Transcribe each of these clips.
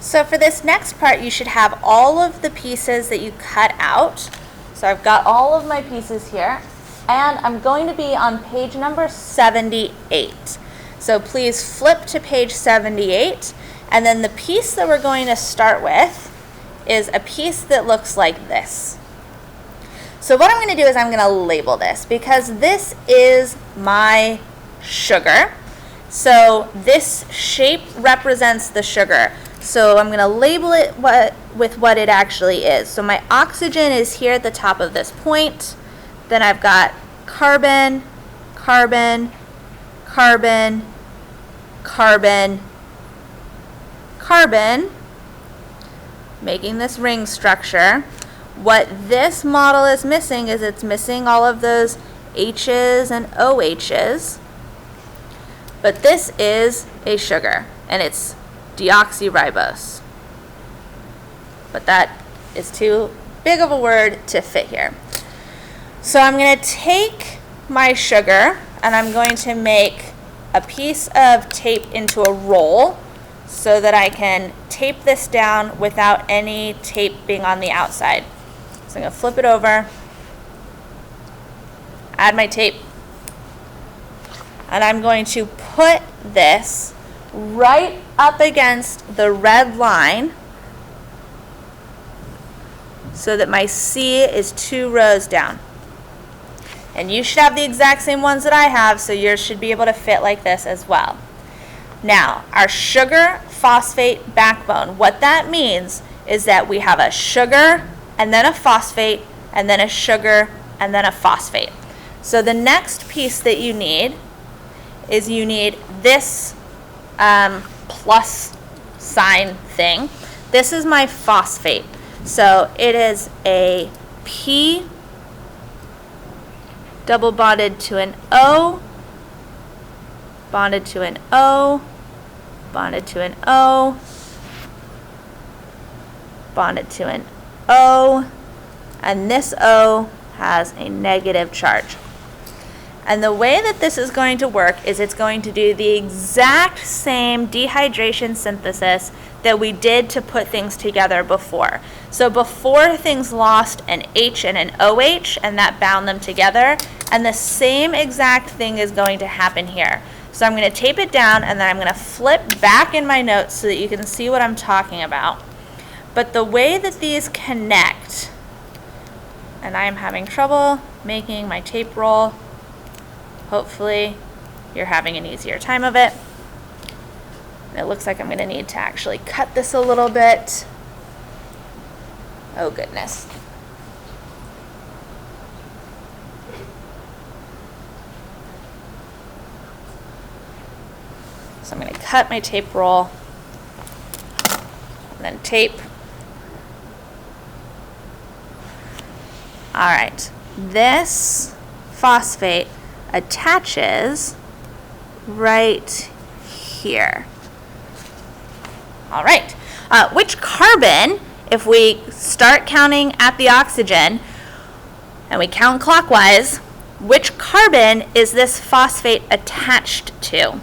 So for this next part, you should have all of the pieces that you cut out. So I've got all of my pieces here, and I'm going to be on page number 78. So please flip to page 78, and then the piece that we're going to start with is a piece that looks like this. So what I'm going to do is I'm going to label this, because this is my sugar. So this shape represents the sugar. So I'm going to label it with what it actually is. So my oxygen is here at the top of this point. Then I've got carbon, carbon, carbon, carbon, carbon, making this ring structure. What this model is missing is it's missing all of those H's and OH's. But this is a sugar, and it's deoxyribose. But that is too big of a word to fit here. So I'm going to take my sugar, and I'm going to make a piece of tape into a roll so that I can tape this down without any tape being on the outside. So I'm going to flip it over, add my tape, and I'm going to put this right up against the red line so that my C is 2 rows down. And you should have the exact same ones that I have, so yours should be able to fit like this as well. Now, our sugar phosphate backbone, what that means is that we have a sugar and then a phosphate and then a sugar and then a phosphate. So the next piece that you need is you need this plus sign thing. This is my phosphate. So it is a P double bonded to an O, bonded to an O, bonded to an O, bonded to an O, and this O has a negative charge. And the way that this is going to work is it's going to do the exact same dehydration synthesis that we did to put things together before. So before, things lost an H and an OH, and that bound them together, and the same exact thing is going to happen here. So I'm going to tape it down, and then I'm going to flip back in my notes so that you can see what I'm talking about. But the way that these connect, and I'm having trouble making my tape roll. Hopefully you're having an easier time of it. It looks like I'm going to need to actually cut this a little bit. Oh goodness. So I'm going to cut my tape roll, and then tape. All right, this phosphate attaches right here. All right, which carbon, if we start counting at the oxygen and we count clockwise, which carbon is this phosphate attached to?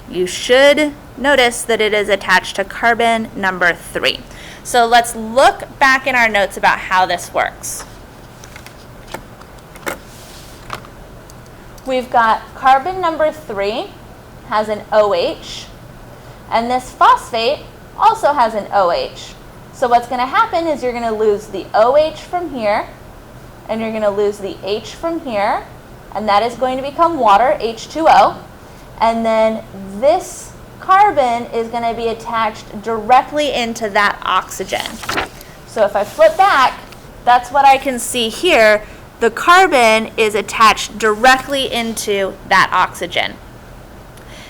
You should notice that it is attached to carbon number 3. So let's look back in our notes about how this works. We've got carbon number 3 has an OH, and this phosphate also has an OH. So what's going to happen is you're going to lose the OH from here, and you're going to lose the H from here, and that is going to become water, H2O. And then this carbon is going to be attached directly into that oxygen. So if I flip back, that's what I can see here. The carbon is attached directly into that oxygen.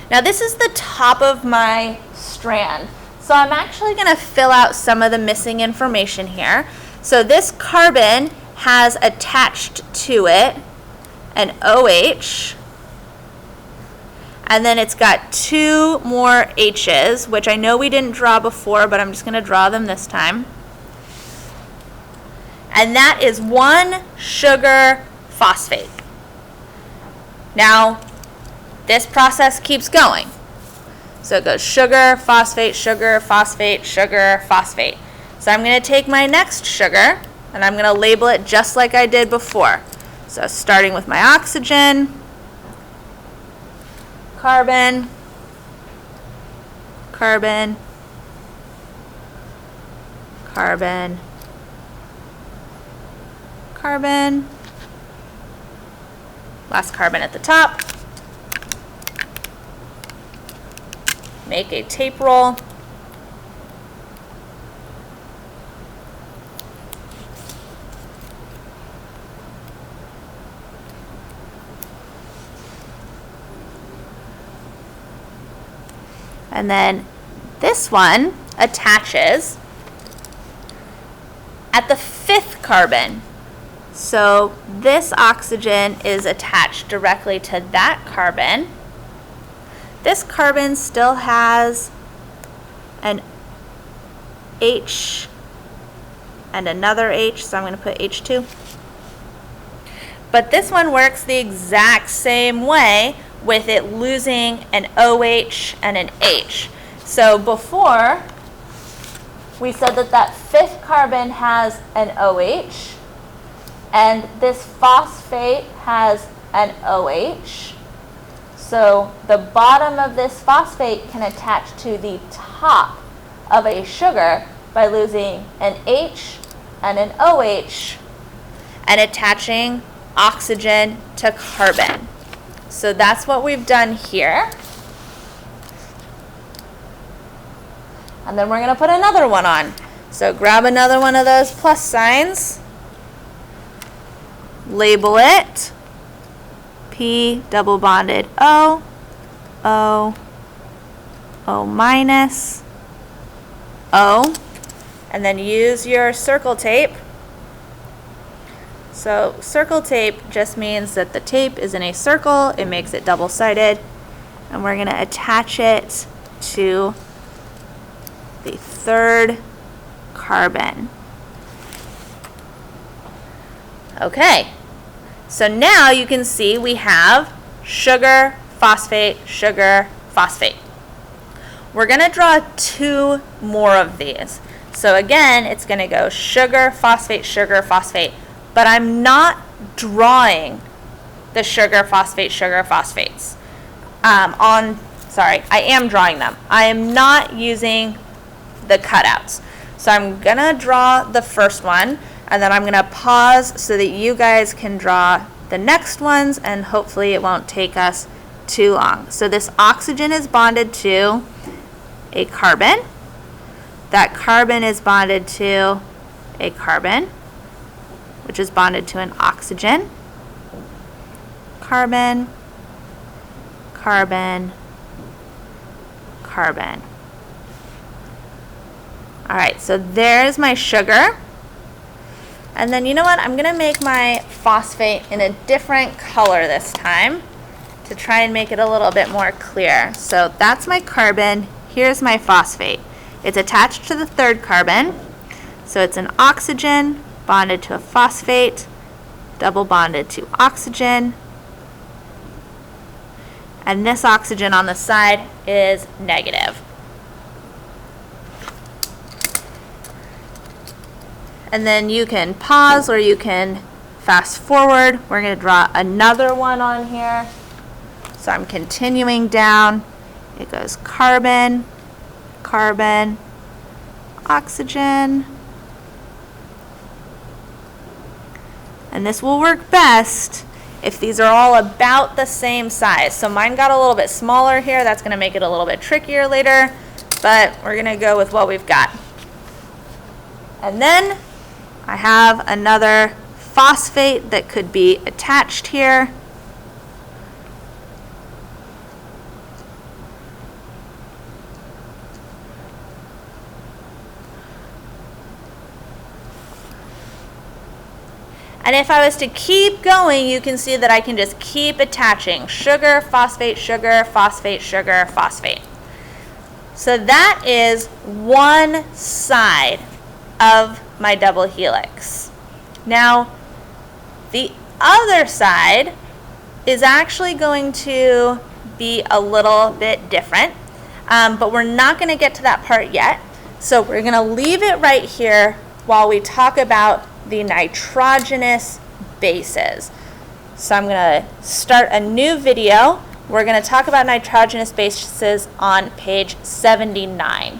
Now this is the top of my strand. So I'm actually going to fill out some of the missing information here. So this carbon has attached to it an OH, and then it's got 2 more H's, which I know we didn't draw before, but I'm just going to draw them this time. And that is 1 sugar phosphate. Now, this process keeps going. So it goes sugar, phosphate, sugar, phosphate, sugar, phosphate. So I'm going to take my next sugar and I'm going to label it just like I did before. So starting with my oxygen, carbon, carbon, carbon, carbon, last carbon at the top. Make a tape roll. And then this one attaches at the 5th carbon. So this oxygen is attached directly to that carbon. This carbon still has an H and another H, so I'm going to put H2. But this one works the exact same way with it losing an OH and an H. So before, we said that that 5th carbon has an OH, and this phosphate has an OH. So the bottom of this phosphate can attach to the top of a sugar by losing an H and an OH and attaching oxygen to carbon. So that's what we've done here. And then we're going to put another one on. So grab another one of those plus signs, label it P double bonded O, O, O minus, O, and then use your circle tape. So circle tape just means that the tape is in a circle, it makes it double-sided, and we're going to attach it to the 3rd carbon. Okay, so now you can see we have sugar, phosphate, sugar, phosphate. We're going to draw 2 more of these. So again, it's going to go sugar, phosphate, sugar, phosphate. But I'm not drawing the sugar, phosphate, sugar, phosphates. I am drawing them. I am not using the cutouts. So I'm going to draw the first one, and then I'm going to pause so that you guys can draw the next ones, and hopefully it won't take us too long. So this oxygen is bonded to a carbon. That carbon is bonded to a carbon, which is bonded to an oxygen. Carbon, carbon, carbon. All right, so there's my sugar. And then you know what? I'm going to make my phosphate in a different color this time to try and make it a little bit more clear. So that's my carbon. Here's my phosphate. It's attached to the 3rd carbon. So it's an oxygen bonded to a phosphate, double bonded to oxygen, and this oxygen on the side is negative. And then you can pause or you can fast forward. We're going to draw another one on here. So I'm continuing down. It goes carbon, carbon, oxygen. And this will work best if these are all about the same size. So mine got a little bit smaller here. That's going to make it a little bit trickier later, but we're going to go with what we've got. And then I have another phosphate that could be attached here. And if I was to keep going, you can see that I can just keep attaching sugar, phosphate, sugar, phosphate, sugar, phosphate. So that is one side of my double helix. Now, the other side is actually going to be a little bit different. but we're not going to get to that part yet. So we're going to leave it right here while we talk about the nitrogenous bases. So I'm going to start a new video. We're going to talk about nitrogenous bases on page 79.